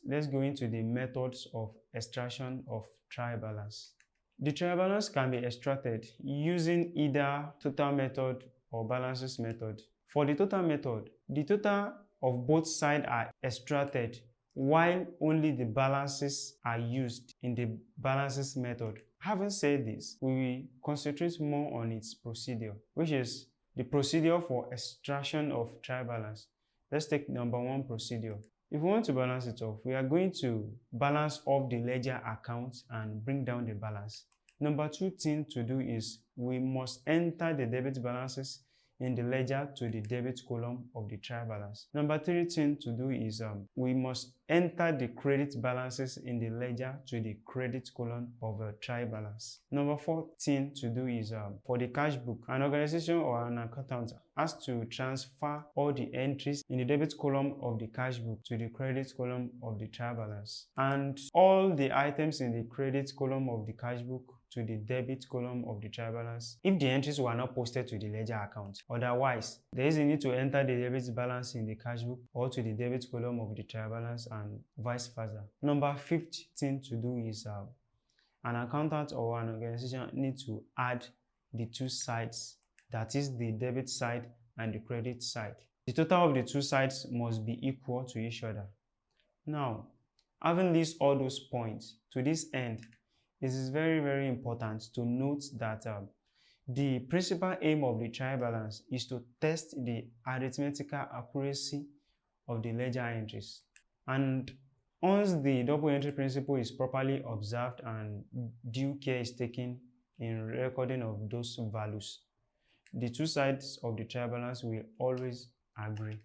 let's go into the methods of extraction of trial balance. The trial balance can be extracted using either total method or balances method. For the total method, the total of both sides are extracted while only the balances are used in the balances method. Having said this, we will concentrate more on its procedure, which is the procedure for extraction of trial balance. Let's take number 1 procedure. If we want to balance it off, we are going to balance off the ledger account and bring down the balance. Number 2 thing to do is we must enter the debit balances in the ledger to the debit column of the trial balance. Number 3 thing to do is we must enter the credit balances in the ledger to the credit column of a trial balance. Number 4 thing to do is for the cash book, an organization or an accountant has to transfer all the entries in the debit column of the cash book to the credit column of the trial balance, and all the items in the credit column of the cash book to the debit column of the trial balance if the entries were not posted to the ledger account. Otherwise, there is a need to enter the debit balance in the cash book or to the debit column of the trial balance and vice versa. Number 5th thing to do is an accountant or an organization need to add the 2 sides, that is the debit side and the credit side. The total of the 2 sides must be equal to each other. Now, having listed all those points, to this end, it is very important to note that the principal aim of the trial balance is to test the arithmetical accuracy of the ledger entries. And once the double entry principle is properly observed and due care is taken in recording of those values, the 2 sides of the trial balance will always agree.